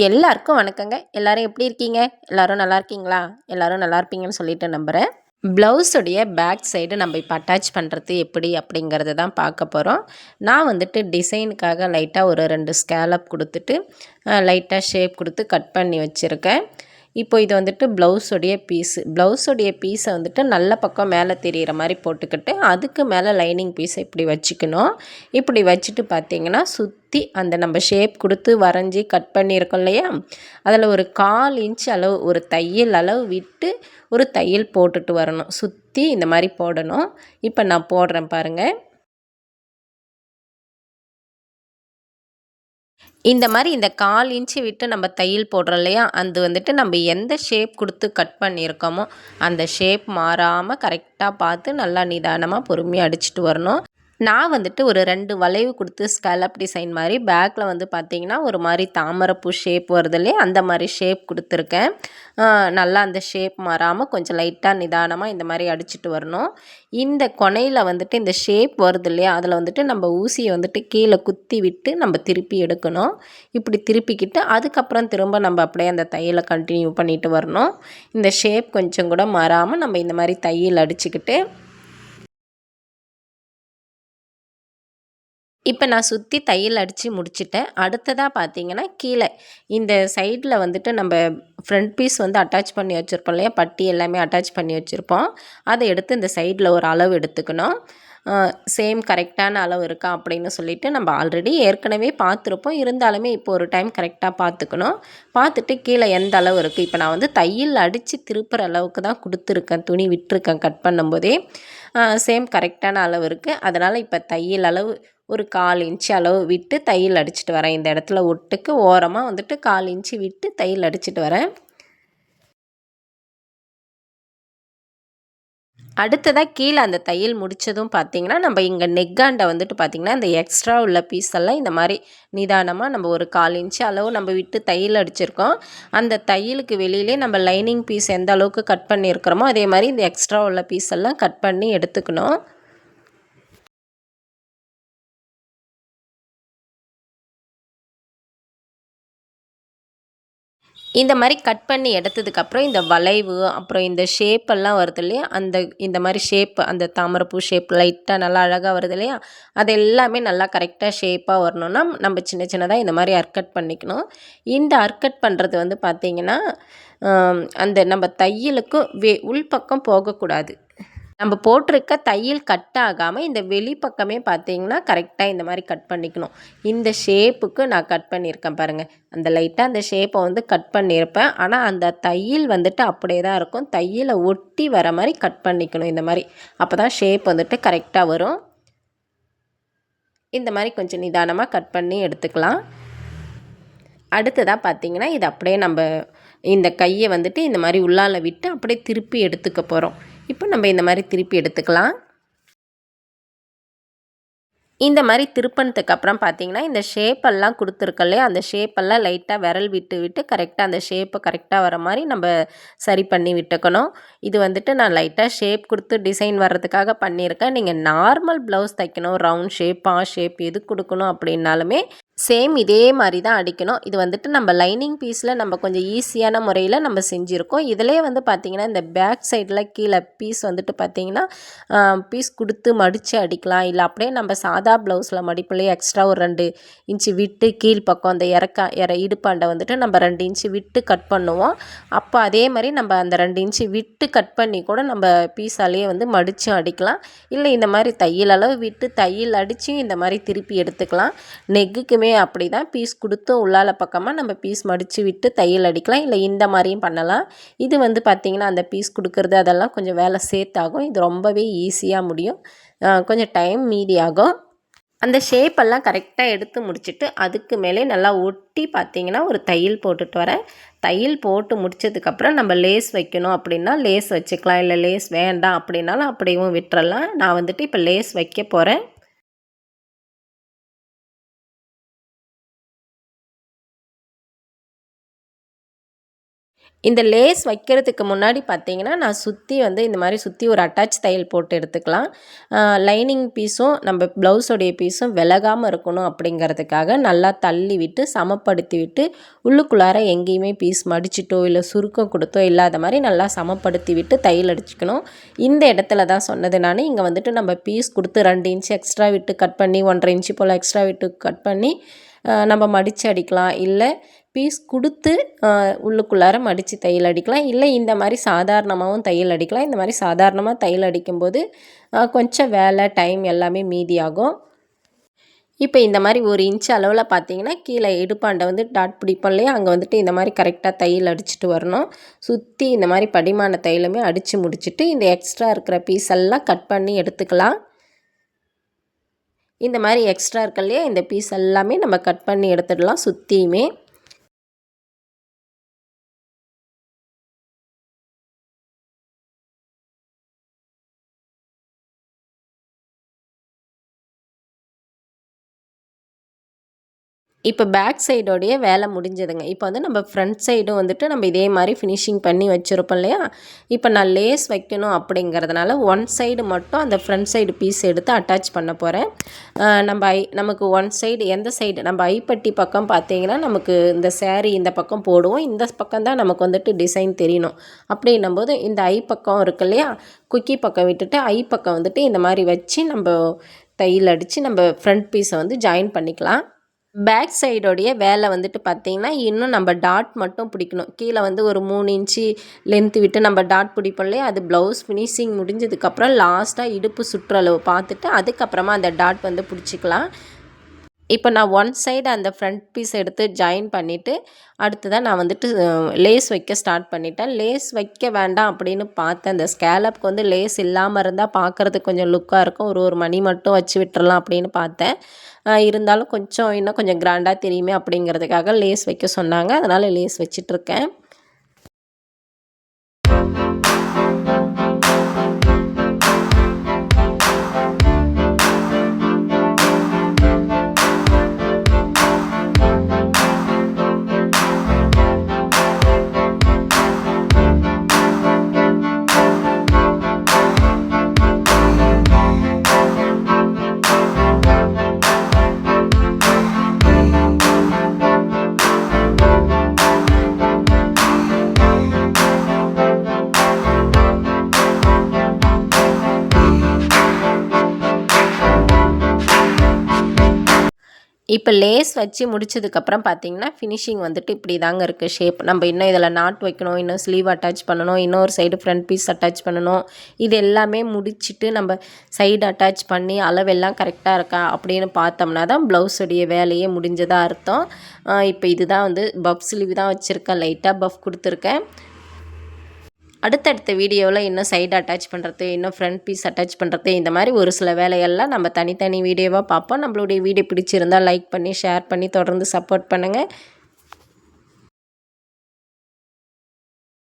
எல்லாருக்கும் வணக்கங்க. எல்லாரும் எப்படி இருக்கீங்க? எல்லாரும் நல்லா இருக்கீங்களா? எல்லாரும் நல்லா இருப்பீங்கன்னு சொல்லிட்டு நம்புறேன். ப்ளவுஸுடைய பேக் சைடு நம்ம இப்போ அட்டாச் பண்ணுறது எப்படி அப்படிங்கிறத தான் பார்க்க போகிறோம். நான் வந்துட்டு டிசைனுக்காக லைட்டாக ஒரு 2 ஸ்கேலப் கொடுத்துட்டு லைட்டாக ஷேப் கொடுத்து கட் பண்ணி வச்சுருக்கேன். இப்போ இது வந்துட்டு ப்ளவுஸுடைய பீஸை வந்துட்டு நல்ல பக்கம் மேலே தெரிகிற மாதிரி போட்டுக்கிட்டு அதுக்கு மேலே லைனிங் பீஸை இப்படி வச்சுக்கணும். இப்படி வச்சுட்டு பார்த்திங்கன்னா சுற்றி அந்த நம்ம ஷேப் கொடுத்து வரைஞ்சி கட் பண்ணியிருக்கோம் இல்லையா, அதில் ஒரு 1/4 இன்ச் அளவு ஒரு தையல் அளவு விட்டு ஒரு தையல் போட்டுட்டு வரணும். சுற்றி இந்த மாதிரி போடணும். இப்போ நான் போடுறேன் பாருங்கள். இந்த மாதிரி இந்த 1/4 இன்ச்சு விட்டு நம்ம தையல் போடுறோம் இல்லையா, அது வந்துட்டு நம்ம எந்த ஷேப் கொடுத்து கட் பண்ணியிருக்கோமோ அந்த ஷேப் மாறாமல் கரெக்டாக பார்த்து நல்லா நிதானமாக பொறுமையாக அடிச்சுட்டு வரணும். நான் வந்துட்டு ஒரு 2 வளைவு கொடுத்து ஸ்கேலப் டிசைன் மாதிரி பேக்கில் வந்து பார்த்திங்கன்னா ஒரு மாதிரி தாமரைப்பூ ஷேப் வருது இல்லையா, அந்த மாதிரி ஷேப் கொடுத்துருக்கேன். நல்லா அந்த ஷேப் மாறாமல் கொஞ்சம் லைட்டாக நிதானமாக இந்த மாதிரி அடிச்சுட்டு வரணும். இந்த கொனையில் வந்துட்டு இந்த ஷேப் வருது இல்லையா, அதில் வந்துட்டு நம்ம ஊசியை வந்துட்டு கீழே குத்தி விட்டு நம்ம திருப்பி எடுக்கணும். இப்படி திருப்பிக்கிட்டு அதுக்கப்புறம் திரும்ப நம்ம அப்படியே அந்த தையலை கண்டினியூ பண்ணிட்டு வரணும். இந்த ஷேப் கொஞ்சம் கூட மாறாமல் நம்ம இந்த மாதிரி தையல் அடிச்சுக்கிட்டு இப்போ நான் சுற்றி தையல் அடித்து முடிச்சிட்டேன். அடுத்ததாக பார்த்தீங்கன்னா கீழே இந்த சைடில் வந்துட்டு நம்ம ஃப்ரண்ட் பீஸ் வந்து அட்டாச் பண்ணி வச்சுருப்போம் இல்லையா, பட்டி எல்லாமே அட்டாச் பண்ணி வச்சுருப்போம். அதை எடுத்து இந்த சைடில் ஒரு அளவு எடுத்துக்கணும். சேம் கரெக்டான அளவு இருக்கா அப்படின்னு சொல்லிவிட்டு நம்ம ஆல்ரெடி ஏற்கனவே பார்த்துருப்போம். இருந்தாலுமே இப்போ ஒரு டைம் கரெக்டாக பார்த்துக்கணும். பார்த்துட்டு கீழே எந்த அளவு இருக்குது, இப்போ நான் வந்து தையல் அடித்து திருப்புற அளவுக்கு தான் கொடுத்துருக்கேன், துணி விட்டுருக்கேன் கட் பண்ணும்போதே. சேம் கரெக்டான அளவு இருக்குது. அதனால் இப்போ தையல் அளவு ஒரு 1/4 இன்ச்சு அளவு விட்டு தையல் அடிச்சுட்டு வரேன். இந்த இடத்துல ஒட்டுக்கு ஓரமாக வந்துட்டு 1/4 இன்ச்சு விட்டு தையல் அடிச்சுட்டு வரேன். அடுத்ததாக கீழே அந்த தையல் முடித்ததும் பார்த்திங்கன்னா நம்ம இங்கே நெக்காண்டை வந்துட்டு பார்த்திங்கன்னா இந்த எக்ஸ்ட்ரா உள்ள பீஸ் எல்லாம் இந்த மாதிரி நிதானமாக நம்ம ஒரு 1/4 இன்ச்சு அளவு நம்ம விட்டு தையல் அடிச்சிருக்கோம். அந்த தையலுக்கு வெளியிலே நம்ம லைனிங் பீஸ் எந்த அளவுக்கு கட் பண்ணியிருக்கிறோமோ அதே மாதிரி இந்த எக்ஸ்ட்ரா உள்ள பீஸ் எல்லாம் கட் பண்ணி எடுத்துக்கணும். இந்த மாதிரி கட் பண்ணி எடுத்ததுக்கப்புறம் இந்த வளைவு அப்புறம் இந்த ஷேப்பெல்லாம் வருது இல்லையா, இந்த மாதிரி ஷேப் அந்த தாமரைப்பூ ஷேப் லைட்டாக நல்லா அழகாக வருது இல்லையா, அது எல்லாமே நல்லா கரெக்டாக ஷேப்பாக வரணும்னா நம்ம சின்ன சின்னதாக இந்த மாதிரி அர்க்கட் பண்ணிக்கணும். இந்த அர்க்கட் பண்ணுறது வந்து பார்த்திங்கன்னா அந்த நம்ம தையலுக்கு உள்பக்கம் போகக்கூடாது. நம்ம போட்டிருக்க தையல் கட் ஆகாமல் இந்த வெளிப்பக்கமே பார்த்திங்கன்னா கரெக்டாக இந்த மாதிரி கட் பண்ணிக்கணும். இந்த ஷேப்புக்கு நான் கட் பண்ணியிருக்கேன் பாருங்கள். அந்த லைட்டாக அந்த ஷேப்பை வந்து கட் பண்ணியிருப்பேன். ஆனால் அந்த தையல் வந்துட்டு அப்படியே தான் இருக்கும். தையலை ஒட்டி வர மாதிரி கட் பண்ணிக்கணும் இந்த மாதிரி. அப்போ தான் ஷேப் வந்துட்டு கரெக்டாக வரும். இந்த மாதிரி கொஞ்சம் நிதானமாக கட் பண்ணி எடுத்துக்கலாம். அடுத்ததாக பார்த்திங்கன்னா இது அப்படியே நம்ம இந்த கையை வந்துட்டு இந்த மாதிரி உள்ளால விட்டு அப்படியே திருப்பி எடுத்துக்க போகிறோம். இப்போ நம்ம இந்த மாதிரி திருப்பி எடுத்துக்கலாம். இந்த மாதிரி திருப்பினதுக்கு அப்புறம் பார்த்திங்கன்னா இந்த ஷேப்பெல்லாம் கொடுத்துருக்க இல்லையா, அந்த ஷேப்பெல்லாம் லைட்டாக விரல் விட்டு விட்டு கரெக்டாக அந்த ஷேப்பை கரெக்டாக வர மாதிரி நம்ம சரி பண்ணி விட்டுக்கணும். இது வந்துட்டு நான் லைட்டாக ஷேப் கொடுத்து டிசைன் வர்றதுக்காக பண்ணியிருக்கேன். நீங்கள் நார்மல் ப்ளவுஸ் தைக்கணும், ரவுண்ட் ஷேப் ஷேப் எது கொடுக்கணும் அப்படின்னாலுமே சேம் இதே மாதிரி தான் அடிக்கணும். இது வந்துட்டு நம்ம லைனிங் பீஸில் நம்ம கொஞ்சம் ஈஸியான முறையில் நம்ம செஞ்சுருக்கோம். இதிலே வந்து பார்த்திங்கன்னா இந்த பேக் சைடில் கீழே பீஸ் வந்துட்டு பார்த்திங்கன்னா பீஸ் கொடுத்து மடித்து அடிக்கலாம். இல்லை அப்படியே நம்ம சாதா ப்ளவுஸில் மடிப்புலேயே எக்ஸ்ட்ரா ஒரு 2 இன்ச்சு விட்டு கீழ்ப்பக்கம் அந்த இடுப்பாண்டை வந்துட்டு நம்ம 2 இன்ச்சு விட்டு கட் பண்ணுவோம். அப்போ அதே மாதிரி நம்ம அந்த 2 இன்ச்சு விட்டு கட் பண்ணி கூட நம்ம பீஸாலேயே வந்து மடித்தும் அடிக்கலாம். இல்லை இந்த மாதிரி தையல் அளவு விட்டு தையல் அடித்தும் இந்த மாதிரி திருப்பி எடுத்துக்கலாம். நெக்குக்கு அப்படி தான் பீஸ் கொடுத்து உள்ளால பக்கமாக நம்ம பீஸ் மடித்து விட்டு தையல் அடிக்கலாம். இல்லை இந்த மாதிரியும் பண்ணலாம். இது வந்து பார்த்திங்கன்னா அந்த பீஸ் கொடுக்கறது அதெல்லாம் கொஞ்சம் வேலை சேர்த்தாகும். இது ரொம்பவே ஈஸியாக முடியும். கொஞ்சம் டைம் மீதி ஆகும். அந்த ஷேப்பெல்லாம் கரெக்டாக எடுத்து முடிச்சுட்டு அதுக்கு மேலே நல்லா ஒட்டி பார்த்திங்கன்னா ஒரு தையல் போட்டுட்டு வரேன். தையல் போட்டு முடித்ததுக்கப்புறம் நம்ம லேஸ் வைக்கணும் அப்படின்னா லேஸ் வச்சுக்கலாம். இல்லை லேஸ் வேண்டாம் அப்படின்னாலும் அப்படியும் விட்டுறலாம். நான் வந்துட்டு இப்போ லேஸ் வைக்க போகிறேன். இந்த லேஸ் வைக்கிறதுக்கு முன்னாடி பார்த்தீங்கன்னா, நான் சுற்றி வந்து இந்த மாதிரி சுற்றி ஒரு அட்டாச் தையல் போட்டு எடுத்துக்கலாம். லைனிங் பீஸும் நம்ம ப்ளவுஸோடைய பீஸும் விலகாமல் இருக்கணும் அப்படிங்கிறதுக்காக நல்லா தள்ளி விட்டு சமப்படுத்தி விட்டு உள்ளுக்குள்ளார எங்கேயுமே பீஸ் மடிச்சிட்டோ இல்லை சுருக்கம் கொடுத்தோ இல்லாத மாதிரி நல்லா சமப்படுத்தி விட்டு தையல் அடிச்சுக்கணும். இந்த இடத்துல தான் சொன்னது நான், இங்கே வந்துட்டு நம்ம பீஸ் கொடுத்து 2 இன்ச்சு எக்ஸ்ட்ரா விட்டு கட் பண்ணி 1.5 இன்ச்சு போல் எக்ஸ்ட்ரா விட்டு கட் பண்ணி நம்ம மடித்து அடிக்கலாம். இல்லை பீஸ் கொடுத்து உள்ளுக்குள்ளார மடித்து தையல் அடிக்கலாம். இல்லை இந்த மாதிரி சாதாரணமாகவும் தையல் அடிக்கலாம். இந்த மாதிரி சாதாரணமாக தையல் அடிக்கும்போது கொஞ்சம் வேலை டைம் எல்லாமே மீதியாகும். இப்போ இந்த மாதிரி 1 இன்ச் அளவில் பார்த்தீங்கன்னா கீழே இடுப்பாண்டை வந்து டாட் பிடிப்போம் இல்லையா, அங்கே வந்துட்டு இந்த மாதிரி கரெக்டாக தையல் அடிச்சுட்டு வரணும். சுற்றி இந்த மாதிரி படிமான தையலுமே அடித்து முடிச்சுட்டு இந்த எக்ஸ்ட்ரா இருக்கிற பீஸ் எல்லாம் கட் பண்ணி எடுத்துக்கலாம். இந்த மாதிரி எக்ஸ்ட்ரா இருக்கு இல்லையா, இந்த பீஸ் எல்லாமே நம்ம கட் பண்ணி எடுத்துடலாம் சுற்றியுமே. இப்போ பேக் சைடோடைய வேலை முடிஞ்சதுங்க. இப்போ வந்து நம்ம ஃப்ரண்ட் சைடும் வந்துட்டு நம்ம இதே மாதிரி ஃபினிஷிங் பண்ணி வச்சுருப்போம் இல்லையா. இப்போ நான் லேஸ் வைக்கணும் அப்படிங்கிறதுனால ஒன் சைடு மட்டும் அந்த ஃப்ரண்ட் சைடு பீஸ் எடுத்து அட்டாச் பண்ண போகிறேன். நமக்கு ஒன் சைடு எந்த சைடு நம்ம ஐப்பட்டி பக்கம் பார்த்தீங்கன்னா நமக்கு இந்த சேரீ இந்த பக்கம் போடுவோம், இந்த பக்கம் தான் நமக்கு வந்துட்டு டிசைன் தெரியணும். அப்படின்னும்போது இந்த ஐ பக்கம் இருக்கு இல்லையா, குக்கி பக்கம் விட்டுட்டு ஐ பக்கம் வந்துட்டு இந்த மாதிரி வச்சு நம்ம தையல் அடித்து நம்ம ஃப்ரண்ட் பீஸை வந்து ஜாயின் பண்ணிக்கலாம். பேக் சைடோடைய வேலை வந்துட்டு பார்த்திங்கன்னா இன்னும் நம்ம டாட் மட்டும் பிடிக்கணும். கீழே வந்து ஒரு 3 இன்ச்சு லென்த்து விட்டு நம்ம டாட் பிடிப்போம் இல்லையா, அது ப்ளவுஸ் ஃபினிஷிங் முடிஞ்சதுக்கப்புறம் லாஸ்ட்டாக இடுப்பு சுற்றளவு பார்த்துட்டு அதுக்கப்புறமா அந்த டாட் வந்து பிடிச்சிக்கலாம். இப்போ நான் ஒன் சைடு அந்த ஃப்ரண்ட் பீஸ் எடுத்து ஜாயின் பண்ணிவிட்டு அடுத்ததான் நான் வந்துட்டு லேஸ் வைக்க ஸ்டார்ட் பண்ணிட்டேன். லேஸ் வைக்க வேண்டாம் அப்படின்னு பார்த்தேன். அந்த ஸ்கேலப்புக்கு வந்து லேஸ் இல்லாமல் இருந்தால் பார்க்குறதுக்கு கொஞ்சம் லுக்காக இருக்கும். ஒரு மணி மட்டும் வச்சு விட்டுறலாம் அப்படின்னு பார்த்தேன். இருந்தாலும் இன்னும் கொஞ்சம் கிராண்டாக தெரியுமே அப்படிங்கிறதுக்காக லேஸ் வைக்க சொன்னாங்க. அதனால் லேஸ் வச்சிட்ருக்கேன். இப்போ லேஸ் வச்சு முடிச்சதுக்கப்புறம் பார்த்தீங்கன்னா ஃபினிஷிங் வந்துட்டு இப்படி தாங்க இருக்குது ஷேப். நம்ம இன்னும் இதில் நாட் வைக்கணும், இன்னும் ஸ்லீவ் அட்டாச் பண்ணணும், இன்னொரு சைடு ஃப்ரண்ட் பீஸ் அட்டாச் பண்ணணும். இது எல்லாமே முடிச்சுட்டு நம்ம சைடு அட்டாச் பண்ணி அளவெல்லாம் கரெக்டாக இருக்கா அப்படின்னு பார்த்தோம்னா தான் ப்ளவுஸுடைய வேலையே முடிஞ்சதாக அர்த்தம். இப்போ இதுதான் வந்து பஃப் ஸ்லீவ் தான் வச்சுருக்கேன், லைட்டாக பஃப் கொடுத்துருக்கேன். அடுத்தடுத்த வீடியோவில் இன்னும் சைடு அட்டாச் பண்ணுறது, இன்னும் ஃப்ரண்ட் பீஸ் அட்டாச் பண்ணுறது, இந்த மாதிரி ஒரு சில வேலையெல்லாம் நம்ம தனித்தனி வீடியோவாக பார்ப்போம். நம்மளுடைய வீடியோ பிடிச்சிருந்தால் லைக் பண்ணி ஷேர் பண்ணி தொடர்ந்து சப்போர்ட் பண்ணுங்கள்.